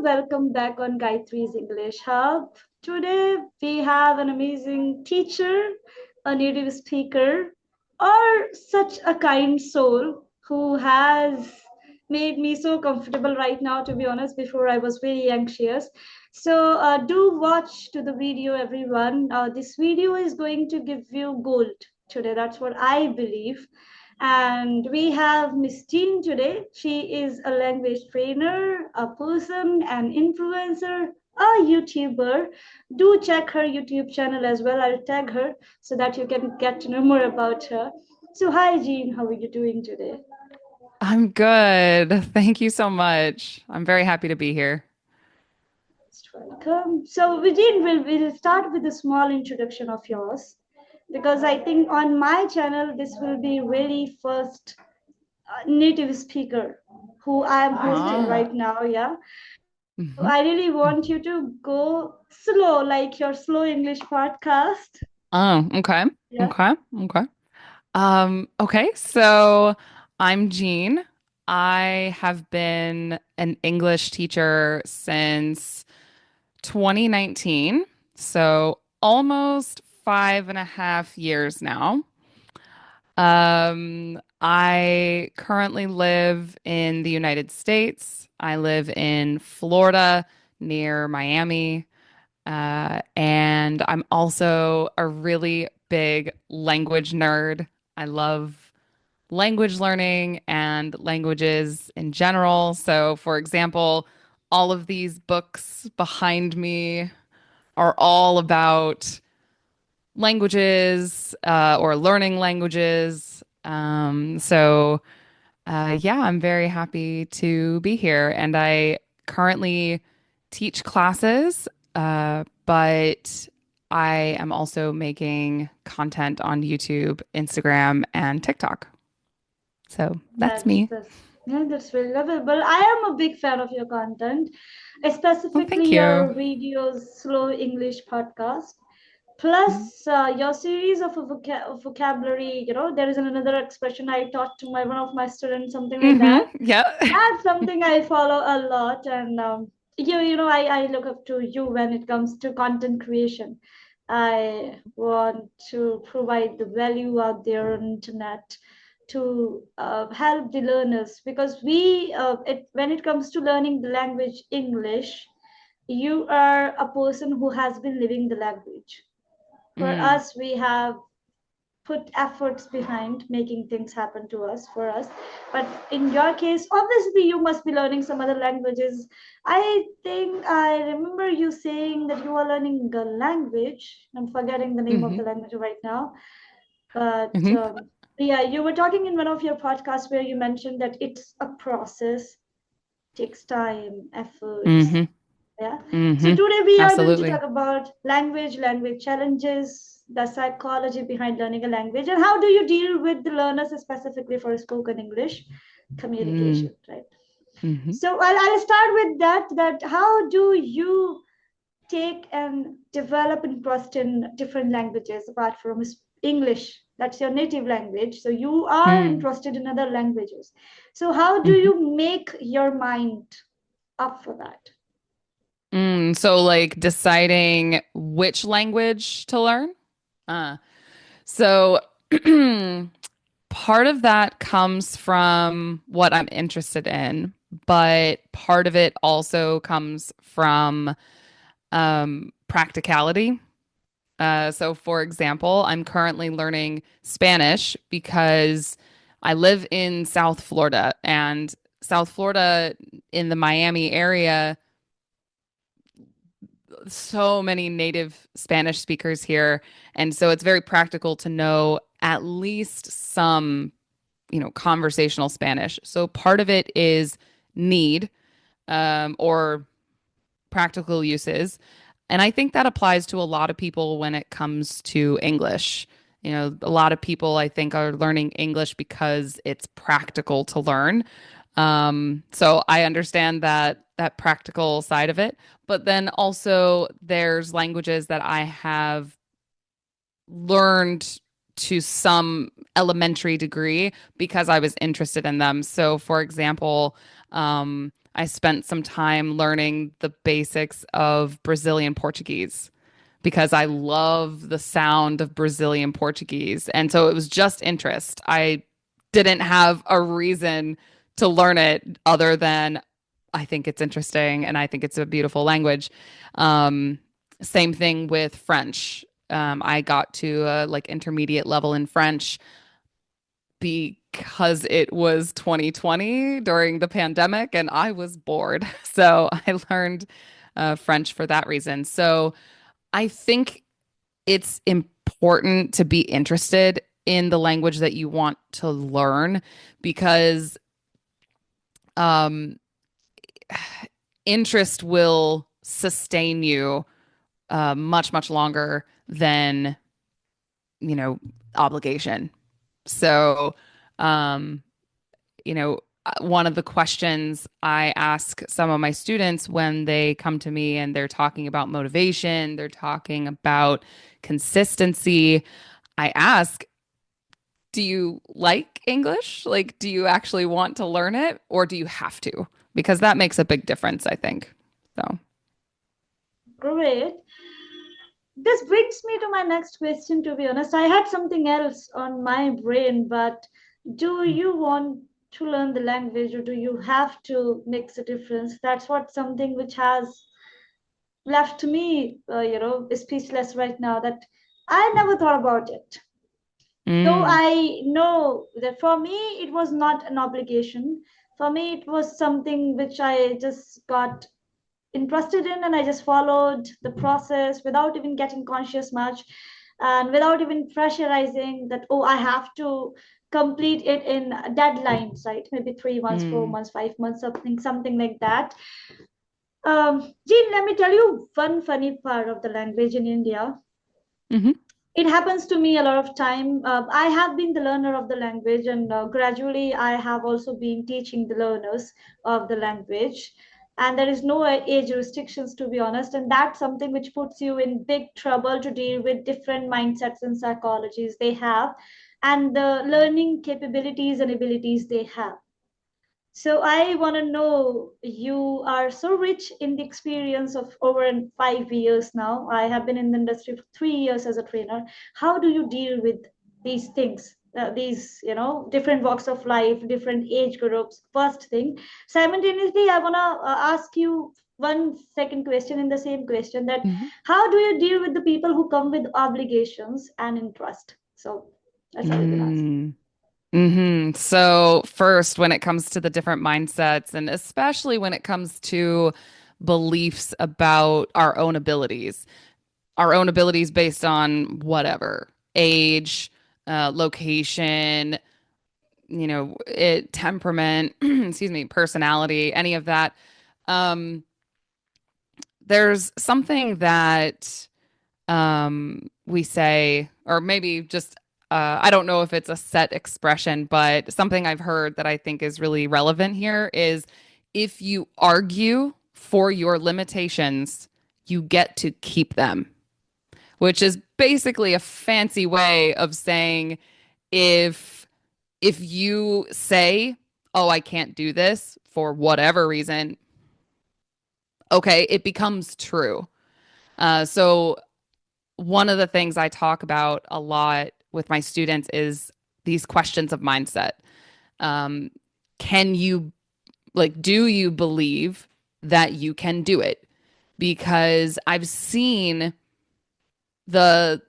welcome back on Gayatri's English Hub. Today we have an amazing teacher, a native speaker, or such a kind soul who has made me so comfortable right now, to be honest. Before I was very anxious. So do watch to the video, everyone. This video is going to give you gold today. That's what I believe. And we have Miss Jean today. She is a language trainer, a person, an influencer, a YouTuber. Do check her YouTube channel as well. I'll tag her so that you can get to know more about her. So, hi, Jean. How are you doing today? I'm good. Thank you so much. I'm very happy to be here. Most welcome. So, Jean, we'll start with a small introduction of yours because I think on my channel, this will be really first native speaker who I am hosting Ah. right now. Yeah. So hmm I really want you to go slow, like your slow English podcast. Oh, okay. Yeah. Okay. Okay. Okay. So I'm Jean. I have been an English teacher since 2019. So almost 5.5 years now. I currently live in the United States. I live in Florida near Miami. And I'm also a really big language nerd. I love language learning and languages in general. So, for example, all of these books behind me are all about languages or learning languages. Yeah, I'm very happy to be here. And I currently teach classes, but I am also making content on YouTube, Instagram, and TikTok. So that's That's me. that's yeah, that's very lovable. I am a big fan of your content, Well, specifically thank you. your videos, slow English podcast. Plus, your series of vocabulary. There is another expression I taught to my one of my students, something like that. Yeah. That's something I follow a lot, and I look up to you when it comes to content creation. I want to provide the value out there on internet to help the learners because when it comes to learning the language English, you are a person who has been living the language. For Mm, us, we have put efforts behind making things happen to us for us, but in your case obviously you must be learning some other languages. I think I remember you saying that you are learning a language. I'm forgetting the name of hmm the language right now, but hmm yeah, you were talking in one of your podcasts where you mentioned that it's a process, takes time, efforts. hmm Yeah. So hmm today we are going to Absolutely. talk about language challenges, the psychology behind learning a language, and how do you deal with the learners specifically for spoken English Mm, communication, right? hmm So I'll start with that. How do you take and develop interest in different languages apart from English? That's your native language. So you are mm, interested in other languages. So how do hmm you make your mind up for that? So like deciding which language to learn? Uh, so part of that comes from what I'm interested in, but part of it also comes from practicality. So, for example, I'm currently learning Spanish because I live in South Florida, and South Florida in the Miami area, so many native Spanish speakers here. And so it's very practical to know at least some, conversational Spanish. So part of it is need or practical uses. And I think that applies to a lot of people when it comes to English. A lot of people I think are learning English because it's practical to learn. So I understand that practical side of it, but then also there's languages that I have learned to some elementary degree because I was interested in them. So, for example, I spent some time learning the basics of Brazilian Portuguese because I love the sound of Brazilian Portuguese. And so it was just interest. I didn't have a reason to learn it other than I think it's interesting and I think it's a beautiful language. Um, Same thing with French. I got to like intermediate level in French because it was 2020 during the pandemic and I was bored. So I learned French for that reason. So I think it's important to be interested in the language that you want to learn because um, interest will sustain you much, much longer than, you know, obligation. So, um, one of the questions I ask some of my students when they come to me and they're talking about motivation, they're talking about consistency, I ask, do you like English? Like, do you actually want to learn it or do you have to? Because that makes a big difference, I think. So, Great. This brings me to my next question, to be honest. I had something else on my brain, but do you want to learn the language or do you have to makes a difference? That's what something which has left me, speechless right now, that I never thought about it. Though mm, I know that for me, it was not an obligation. For me, it was something which I just got interested in and I just followed the process without even getting conscious much and without even pressurizing that, oh, I have to complete it in deadlines, right? Maybe 3 months, four mm, months, 5 months, something like that. Jean, let me tell you one funny part of the language in India. hmm It happens to me a lot of time. I have been the learner of the language, and gradually I have also been teaching the learners of the language. And there is no age restrictions, to be honest, and that's something which puts you in big trouble to deal with different mindsets and psychologies they have, and the learning capabilities and abilities they have. So I want to know, you are so rich in the experience of over 5 years now. I have been in the industry for 3 years as a trainer. How do you deal with these things? These, different walks of life, different age groups. First thing. Simultaneously, I want to ask you one second question in the same question, that hmm how do you deal with the people who come with obligations and interest? So that's all you can ask. mm. So, first, when it comes to the different mindsets, and especially when it comes to beliefs about our own abilities based on whatever age, location, temperament, excuse me, personality, any of that. Um, there's something that we say, or maybe just I don't know if it's a set expression, but something I've heard that I think is really relevant here is if you argue for your limitations, you get to keep them, which is basically a fancy way of saying if you say, "Oh, I can't do this for whatever reason," okay, it becomes true. So one of the things I talk about a lot with my students is these questions of mindset. Um, can you, like, do you believe that you can do it? Because I've seen the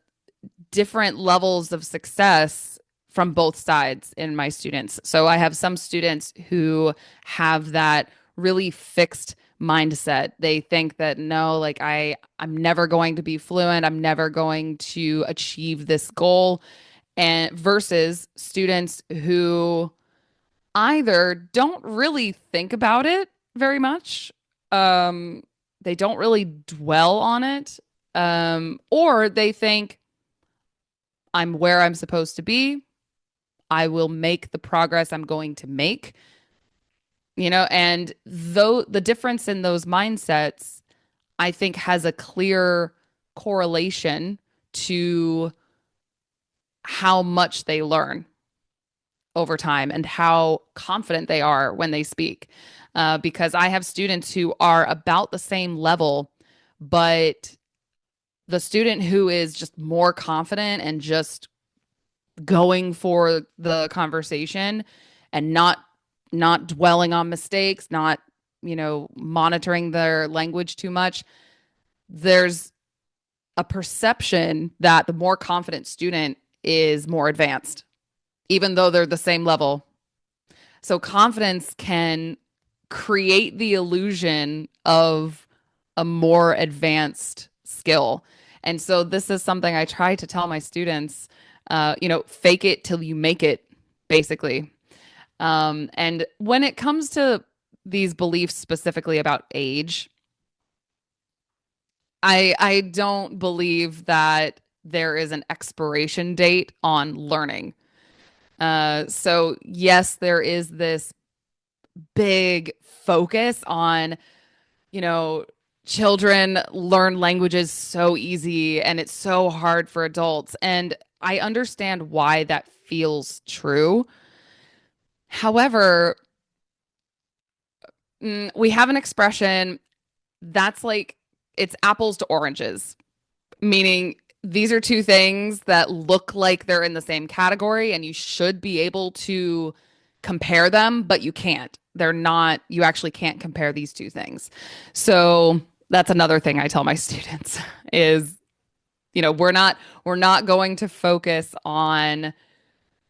different levels of success from both sides in my students. So I have some students who have that really fixed mindset. They think that no, like I'm never going to be fluent, I'm never going to achieve this goal. And versus students who either don't really think about it very much, um, they don't really dwell on it, or they think I'm where I'm supposed to be. I will make the progress I'm going to make, and though the difference in those mindsets, I think has a clear correlation to how much they learn over time and how confident they are when they speak. because I have students who are about the same level, but the student who is just more confident and just going for the conversation and not dwelling on mistakes, not, monitoring their language too much, there's a perception that the more confident student is more advanced, even though they're the same level. So confidence can create the illusion of a more advanced skill. And so this is something I try to tell my students, fake it till you make it, basically. And when it comes to these beliefs specifically about age, I don't believe that there is an expiration date on learning. So yes, there is this big focus on, you know, children learn languages so easy and it's so hard for adults. And I understand why that feels true. However, we have an expression that's like it's apples to oranges, meaning these are two things that look like they're in the same category and you should be able to compare them, but you can't. They're not, you actually can't compare these two things. So that's another thing I tell my students is, we're not going to focus on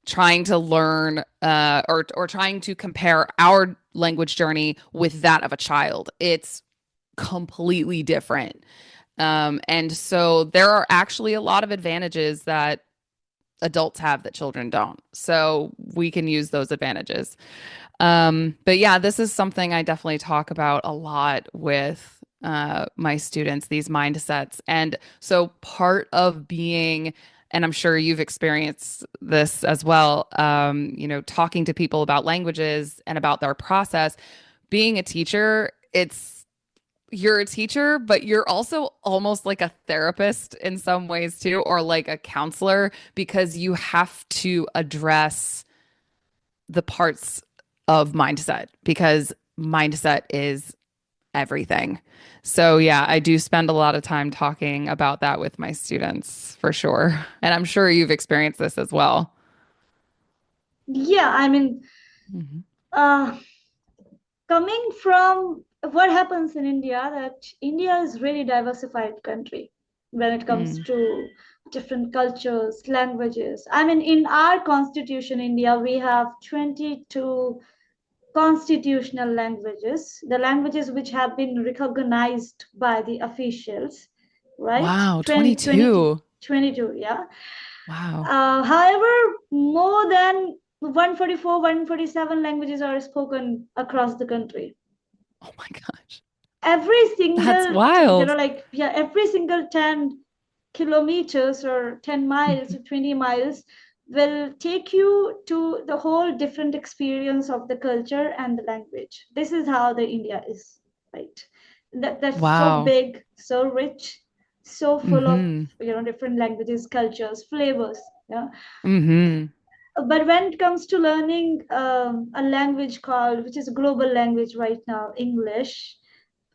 trying to learn or trying to compare our language journey with that of a child. It's completely different. And so there are actually a lot of advantages that adults have that children don't. So we can use those advantages. But yeah, this is something I definitely talk about a lot with my students, these mindsets. And so part of being, and I'm sure you've experienced this as well, talking to people about languages and about their process, being a teacher, you're a teacher, but you're also almost like a therapist in some ways too, or like a counselor, because you have to address the parts of mindset because mindset is everything. So yeah, I do spend a lot of time talking about that with my students for sure. And I'm sure you've experienced this as well. Yeah, I mean, Mhm. uh, coming from what happens in India, that India is really diversified country when it comes Mm. to different cultures, languages. I mean, in our constitution, India, we have 22 constitutional languages, the languages which have been recognized by the officials, right? Wow, 20, 22, 22. 22, yeah. Wow. However, more than 144, 147 languages are spoken across the country. Oh my gosh. Every That's single, wild. yeah, every single 10 kilometers or 10 miles Mhm. or 20 miles will take you to the whole different experience of the culture and the language. This is how the India is, right? That's so Wow. big, so rich, so full of Mm-hmm. different languages, cultures, flavors. Yeah. Mm-hmm. But when it comes to learning a language called, which is a global language right now, English,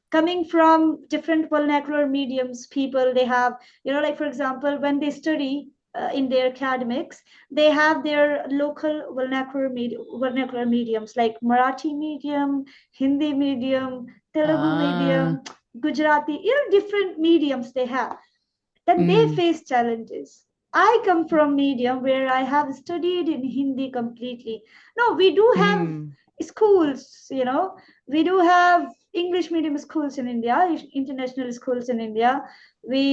coming from different vernacular mediums, people they have, like for example, when they study in their academics, they have their local vernacular mediums like Marathi medium, Hindi medium, Telugu Ah. medium, Gujarati, different mediums they have. Then they Mm. face challenges. I come from medium where I have studied in Hindi completely. No, we do have Mm. schools, we do have English medium schools in India, international schools in India. We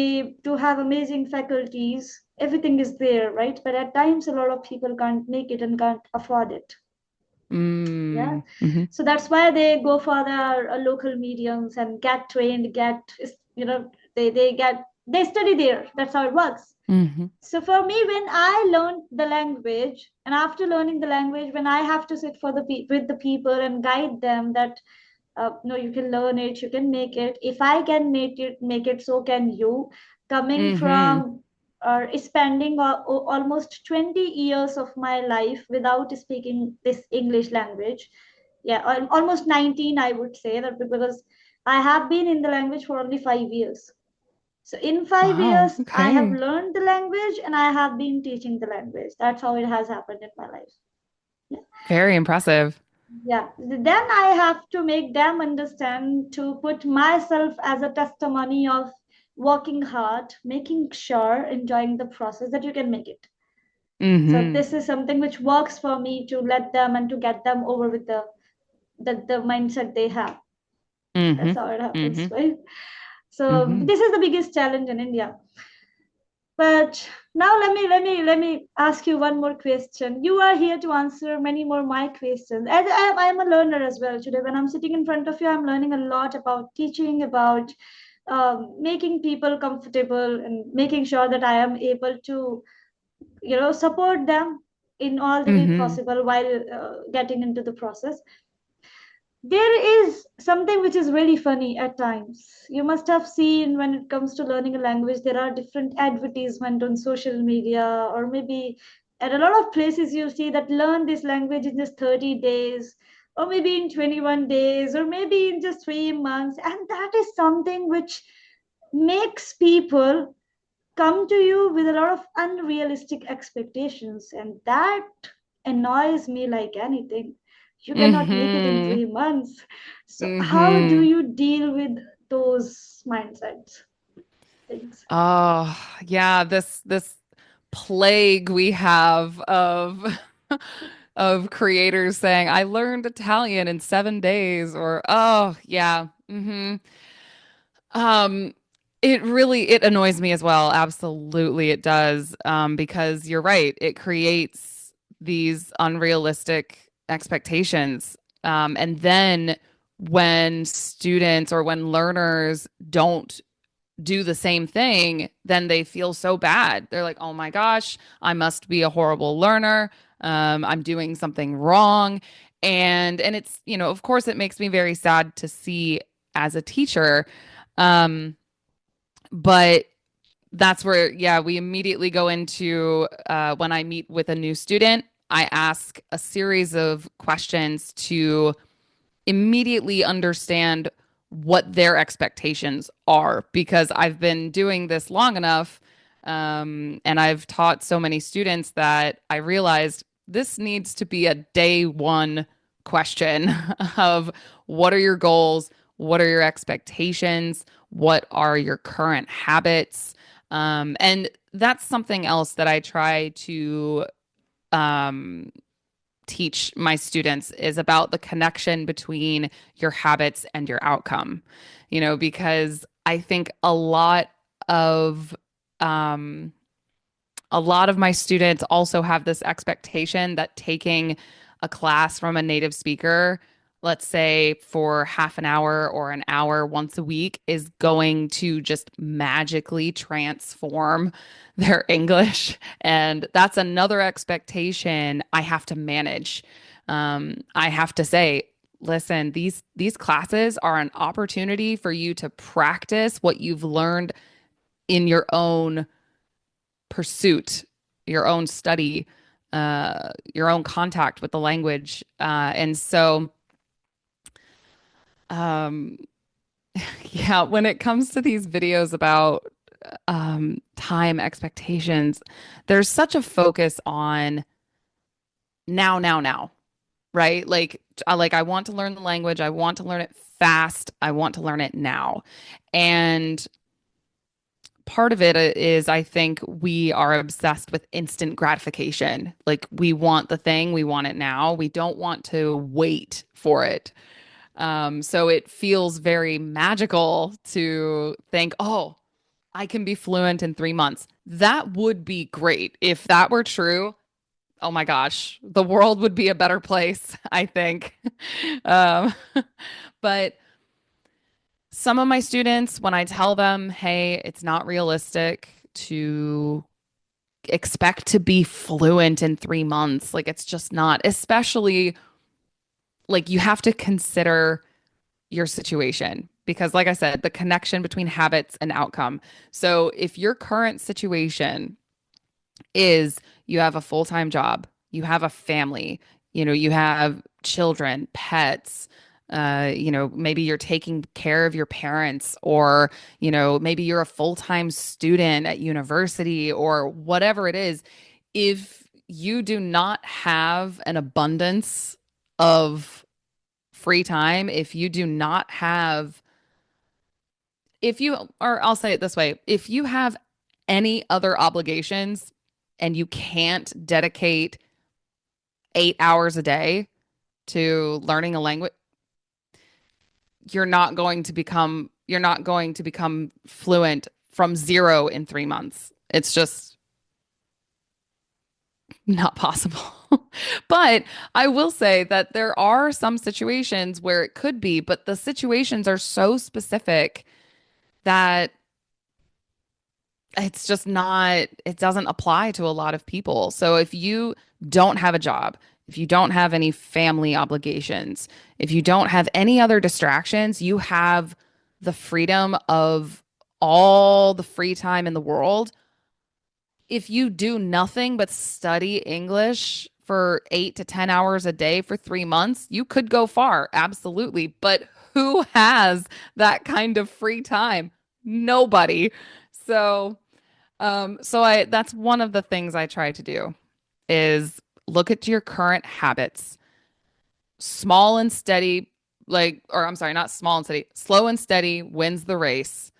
do have amazing faculties. Everything is there, right? But at times, a lot of people can't make it and can't afford it. Yeah. Mm. Mm-hmm. So that's why they go for their local mediums and get trained, they study there. That's how it works. Mm-hmm. So for me, when I learned the language, and after learning the language, when I have to sit with the people and guide them that no, you can learn it, you can make it. If I can make it, so can you. Coming Mm-hmm. from or spending almost 20 years of my life without speaking this English language, Yeah, almost 19, I would say that, because I have been in the language for only 5 years. So in five Wow. years, I have Okay. learned the language and I have been teaching the language. That's how it has happened in my life. Yeah. Very impressive. Yeah. Then I have to make them understand, to put myself as a testimony of working hard, making sure, enjoying the process, that you can make it. So Mm-hmm. this is something which works for me, to let them and to get them over with the mindset they have. Mm-hmm. That's how it happens, Mm-hmm. right? So Mm-hmm. this is the biggest challenge in India. But now let me ask you one more question. You are here to answer many more my questions. As I am a learner as well today. When I'm sitting in front of you, I'm learning a lot about teaching, about making people comfortable, and making sure that I am able to, support them in all the way Mm-hmm. possible while getting into the process. There is something which is really funny at times. You must have seen, when it comes to learning a language, there are different advertisement on social media, or maybe at a lot of places you see that learn this language in just 30 days, or maybe in 21 days, or maybe in just 3 months. And that is something which makes people come to you with a lot of unrealistic expectations, and that annoys me like anything. You cannot make it in Mm-hmm. 3 months. So how do Mm-hmm. you deal with those mindsets things? Oh, yeah, this plague we have of of creators saying, I learned Italian in 7 days, or oh yeah. Um, it really it annoys me as well. Absolutely it does. Because you're right, it creates these unrealistic expectations. And then when students or when learners don't do the same thing, then they feel so bad. They're like, oh my gosh, I must be a horrible learner. I'm doing something wrong. And it's, of course, it makes me very sad to see as a teacher. Um, but that's where, yeah, we immediately go into when I meet with a new student, I ask a series of questions to immediately understand what their expectations are, because I've been doing this long enough, and I've taught so many students that I realized this needs to be a day one question of what are your goals? What are your expectations? What are your current habits? And that's something else that I try to um, teach my students is about the connection between your habits and your outcome. Because I think of um a lot of my students also have this expectation that taking a class from a native speaker, let's say for half an hour or an hour once a week, is going to just magically transform their English. And that's another expectation I have to manage. I have to say, listen, these classes are an opportunity for you to practice what you've learned in your own pursuit, your own study, your own contact with the language. And so, um, yeah, when it comes to these videos about time expectations, there's such a focus on now, now, now, right? Like I want to learn the language, I want to learn it fast, I want to learn it now. And part of it is I think we are obsessed with instant gratification. Like we want the thing, we want it now. We don't want to wait for it. So it feels very magical to think, oh, I can be fluent in 3 months. That would be great. If that were true, oh my gosh, the world would be a better place, I think. Um, but some of my students, when I tell them, hey, it's not realistic to expect to be fluent in 3 months, like it's just not, especially like you have to consider your situation. Because, like I said, the connection between habits and outcome. So, if your current situation is you have a full time job, you have a family, you have children, pets. Maybe you're taking care of your parents, or, maybe you're a full-time student at university or whatever it is. If you do not have an abundance of free time, if you do not have, if you, or I'll say it this way, if you have any other obligations and you can't dedicate 8 hours a day to learning a language, you're not going to become fluent from zero in 3 months. It's just not possible. But I will say that there are some situations where it could be, but the situations are so specific that it's just not, it doesn't apply to a lot of people. So if you don't have a job, if you don't have any family obligations, if you don't have any other distractions, you have the freedom of all the free time in the world. If you do nothing but study English for 8 to 10 hours a day for 3 months, you could go far. Absolutely. But who has that kind of free time? Nobody. So, that's one of the things I try to do is look at your current habits, small and steady, or I'm sorry, not small and steady, slow and steady wins the race.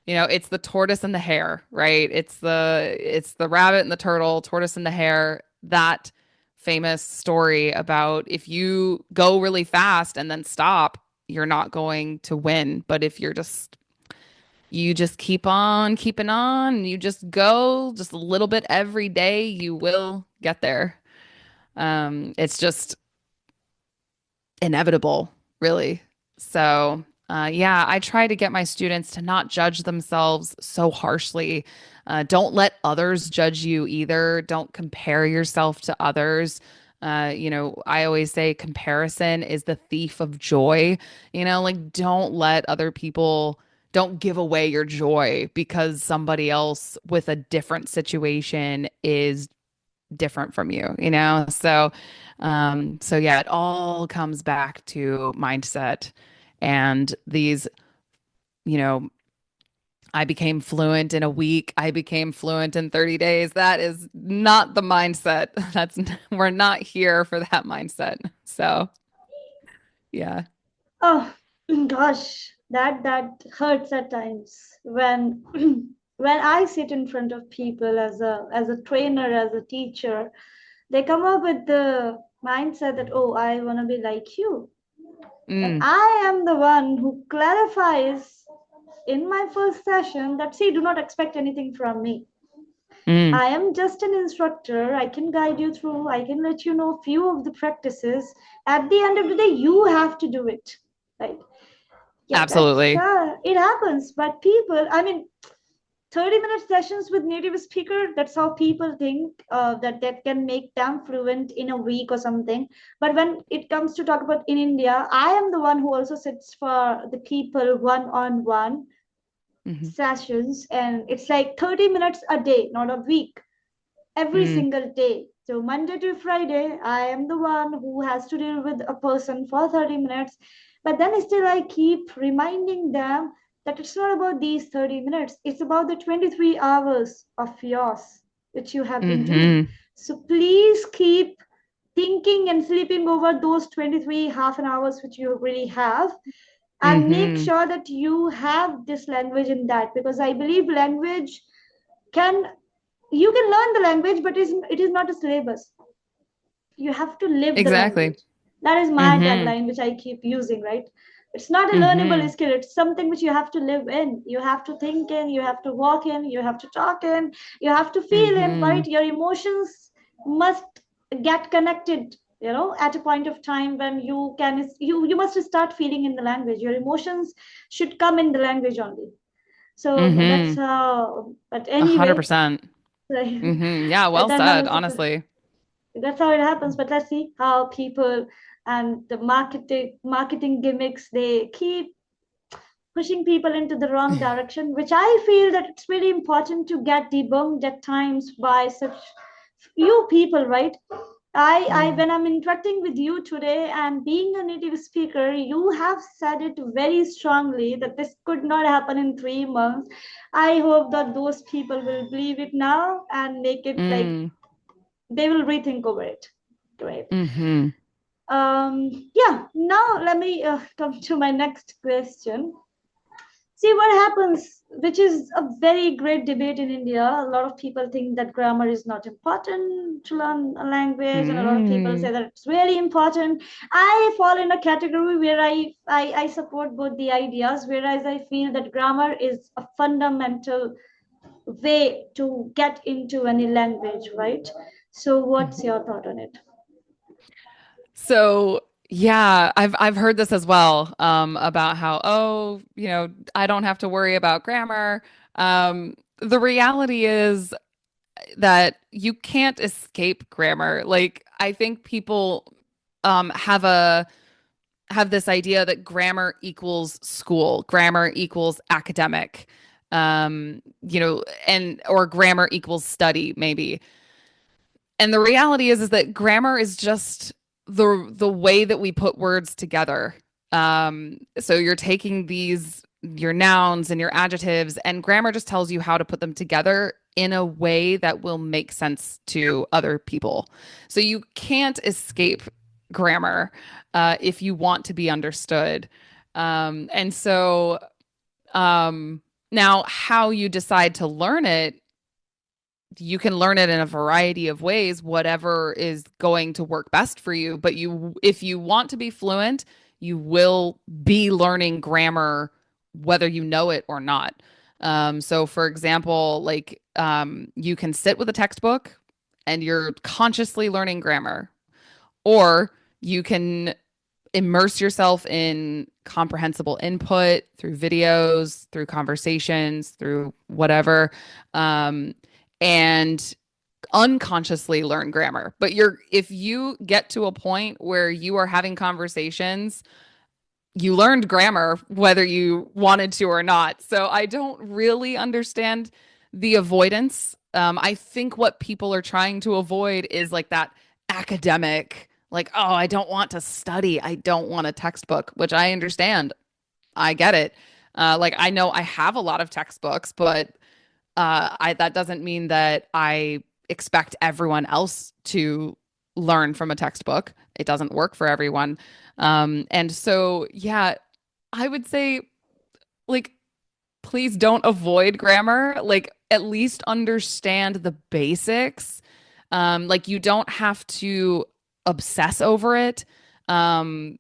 It's the tortoise and the hare, right? It's the rabbit and the turtle, tortoise and the hare. That famous story about if you go really fast and then stop, you're not going to win. But if you just keep on keeping on, and you just go just a little bit every day, you will get there. It's just inevitable, really. So, yeah, I try to get my students to not judge themselves so harshly. Don't let others judge you either. Don't compare yourself to others. I always say comparison is the thief of joy. Like don't give away your joy because somebody else with a different situation is different from you. So yeah, it all comes back to mindset and these, you know, I became fluent in a week. I became fluent in 30 days. That is not the mindset. We're not here for that mindset. So, yeah. Oh gosh, that hurts at times when when I sit in front of people as a trainer, as a teacher, they come up with the mindset that, oh, I want to be like you. And Mm, I am the one who clarifies in my first session that, see, do not expect anything from me. mm, I am just an instructor. I can guide you through, I can let you know few of the practices. At the end of the day, you have to do it. Right? Yeah, absolutely. it happens. But people, I mean, 30-minute sessions with native speaker, that's how people think that can make them fluent in a week or something. But when it comes to talk about in India, I am the one who also sits for the people one-on-one Hmm. sessions, and it's like 30 minutes a day, not a week, every Mm, single day. So Monday to Friday, I am the one who has to deal with a person for 30 minutes. But then still, I keep reminding them that it's not about these 30 minutes, it's about the 23 hours of yours, which you have been doing. hmm. So please keep thinking and sleeping over those 23 half an hours which you really have, and make Hmm. sure that you have this language in that, because I believe language can, you can learn the language, but it is not a syllabus. You have to live the Exactly. language. That is my Hmm. tagline, which I keep using, right? It's not a learnable Hmm. skill, it's something which you have to live in, you have to think in, you have to walk in, you have to talk in, you have to feel in, Hmm. right? Your emotions must get connected, at a point of time when you must start feeling in the language. Your emotions should come in the language only. So yeah, that's Hmm. how, but A hundred anyway. percent. Yeah, well That said, happens. honestly. That's how it happens. But let's see how people and the marketing gimmicks, they keep pushing people into the wrong direction, which I feel that it's really important to get debunked at times by such few people, right? I Mm. when I'm interacting with you today and being a native speaker, you have said it very strongly that this could not happen in 3 months. I hope that those people will believe it now and make it like Mm. they will rethink over it. Great. Mm-hmm. Yeah, now let me come to my next question. See what happens, which is a very great debate in India. A lot of people think that grammar is not important to learn a language, and a lot of people Mm. say that it's really important. I fall in a category where I support both the ideas, whereas I feel that grammar is a fundamental way to get into any language, right? So, what's Mhm. your thought on it? So yeah, I've heard this as well, about how, oh, I don't have to worry about grammar. The reality is that you can't escape grammar. Like, I think people have this idea that grammar equals school, grammar equals academic, and or grammar equals study, maybe. And the reality is that grammar is just the way that we put words together. So you're taking these your nouns and your adjectives, and grammar just tells you how to put them together in a way that will make sense to other people. So you can't escape grammar if you want to be understood. And so um, now, how you decide to learn it, you can learn it in a variety of ways, whatever is going to work best for you. But if you want to be fluent, you will be learning grammar whether you know it or not. So, for example, like you can sit with a textbook and you're consciously learning grammar, or you can immerse yourself in comprehensible input through videos, through conversations, through whatever. And unconsciously learn grammar. But if you get to a point where you are having conversations, you learned grammar whether you wanted to or not. So I don't really understand the avoidance. I think what people are trying to avoid is like that academic, like, oh, I don't want to study. I don't want a textbook, which I understand. I get it. Like, I know I have a lot of textbooks, but I that doesn't mean that I expect everyone else to learn from a textbook. It doesn't work for everyone. And so, yeah, I would say, like, please don't avoid grammar. Like, at least understand the basics. Like, you don't have to obsess over it. Um,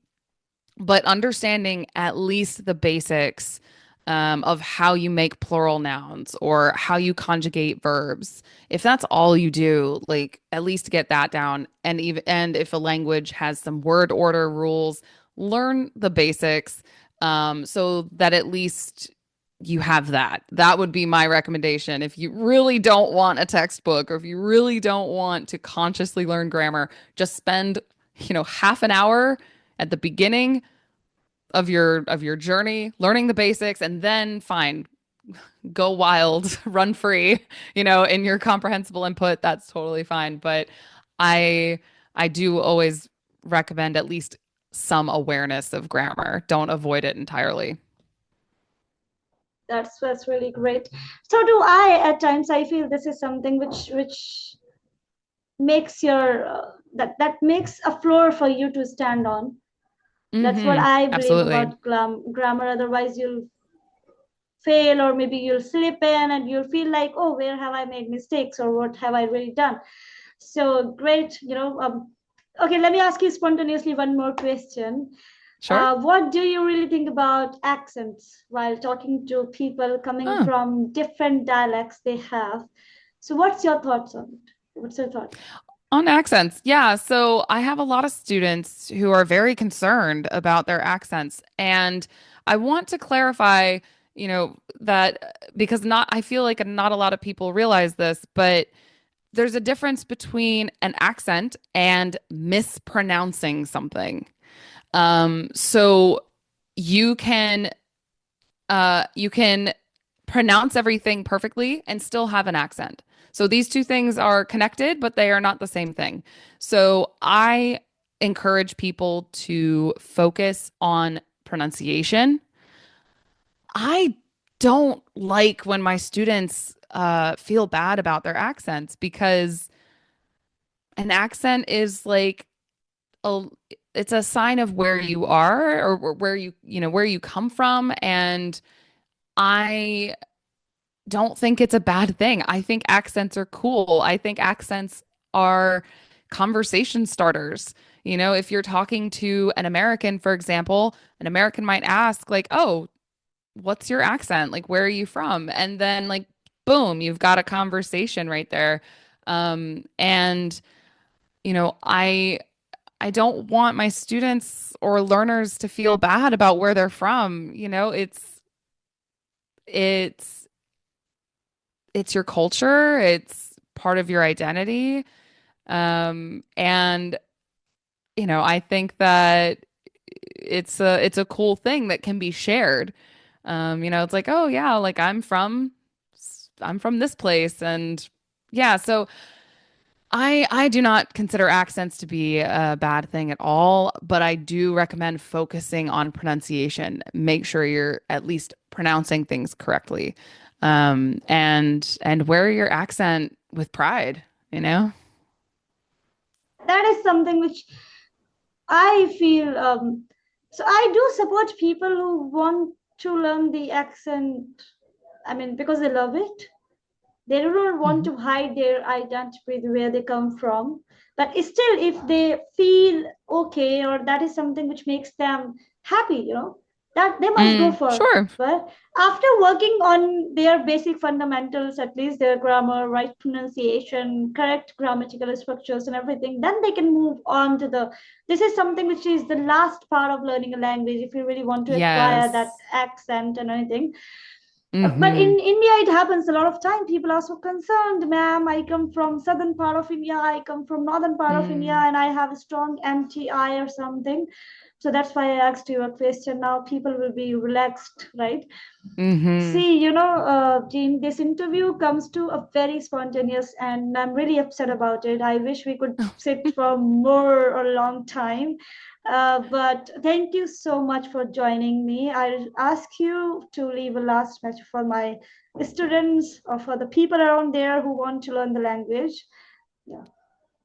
but understanding at least the basics of how you make plural nouns or how you conjugate verbs. If that's all you do, like at least get that down. And if a language has some word order rules, learn the basics so that at least you have that. That would be my recommendation. If you really don't want a textbook or if you really don't want to consciously learn grammar, just spend, half an hour at the beginning of your journey, learning the basics, and then fine, go wild, run free, in your comprehensible input. That's totally fine. But I I do always recommend at least some awareness of grammar. Don't avoid it entirely. That's really great. So do I. At times, I feel this is something which makes your that makes a floor for you to stand on. That's what Mm-hmm. I believe Absolutely. about grammar. Otherwise, you'll fail, or maybe you'll slip in and you'll feel like, oh, where have I made mistakes, or what have I really done? So great, okay, let me ask you spontaneously one more question. Sure. What do you really think about accents while talking to people coming Huh. from different dialects they have? So what's your thoughts on it? What's your thought? On accents, yeah. So I have a lot of students who are very concerned about their accents. And I want to clarify, that because I feel like not a lot of people realize this, but there's a difference between an accent and mispronouncing something. So you can you can pronounce everything perfectly and still have an accent. So these two things are connected, but they are not the same thing. So I encourage people to focus on pronunciation. I don't like when my students feel bad about their accents because an accent is like a it's a sign of where you are or where where you come from. And I don't think it's a bad thing. I think accents are cool. I think accents are conversation starters. If you're talking to an American, for example, an American might ask, like, oh, what's your accent? Like, where are you from? And then, like, boom, you've got a conversation right there. And, I don't want my students or learners to feel bad about where they're from. It's it's your culture, it's part of your identity. And I think that it's a cool thing that can be shared. It's like, oh yeah, like I'm from this place. And yeah, so I do not consider accents to be a bad thing at all, but I do recommend focusing on pronunciation. Make sure you're at least pronouncing things correctly. And wear your accent with pride, you know? That is something which I feel. So I do support people who want to learn the accent. I mean, because they love it. They do not want Mhm. to hide their identity with where they come from. But still, if they feel okay, or that is something which makes them happy, that they must go for. Sure. But after working on their basic fundamentals, at least their grammar, right pronunciation, correct grammatical structures, and everything, then they can move on to the. This is something which is the last part of learning a language if you really want to acquire that Yes. accent and anything. But in Hmm. India, it happens a lot of time. People are so concerned, ma'am. I come from southern part of India. I come from northern part of India, Mm. and I have a strong MTI or something. So that's why I asked you a question. Now people will be relaxed, right? Hmm. See, Jean, this interview comes to a very spontaneous, and I'm really upset about it. I wish we could sit for more or long time. But thank you so much for joining me. I'll ask you to leave a last message for my students or for the people around there who want to learn the language. Yeah.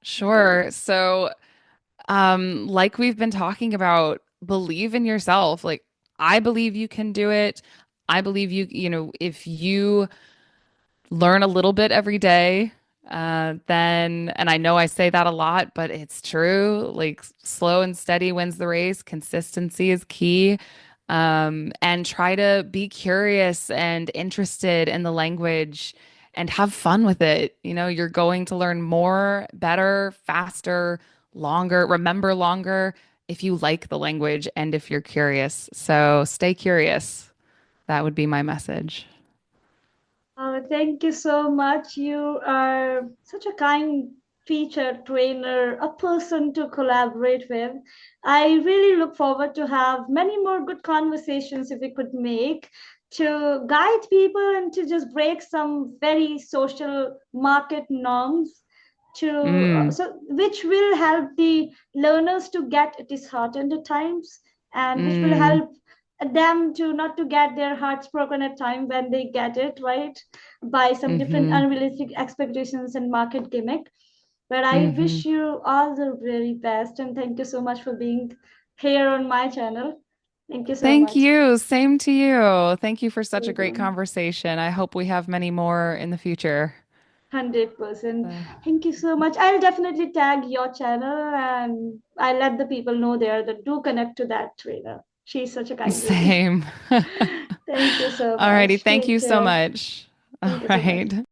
Sure. So, like we've been talking about, believe in yourself. Like, I believe you can do it. I believe if you learn a little bit every day, then, and I know I say that a lot, but it's true. Like, slow and steady wins the race. Consistency is key. And try to be curious and interested in the language and have fun with it. You're going to learn more, better, faster, longer, remember longer if you like the language and if you're curious. So stay curious. That would be my message. Thank you so much. You are such a kind teacher, trainer, a person to collaborate with. I really look forward to have many more good conversations if we could make to guide people and to just break some very social market norms to Mm, so which will help the learners to get disheartened at times, and which will mm, help them to not to get their hearts broken at time when they get it right by some different mm-hmm, unrealistic expectations and market gimmick. But I mm-hmm. wish you all the very best, and thank you so much for being here on my channel. Thank you so Thank much. you. Same to you. Thank you for such a great Welcome. conversation. I hope we have many more in the future. 100%. Uh, Thank you so much. I'll definitely tag your channel, and I'll let the people know there that do connect to that trainer. She's such a kind lady. Same. Thank you so Alrighty. much. Thank Take you so care. much. All Thank you so much. right.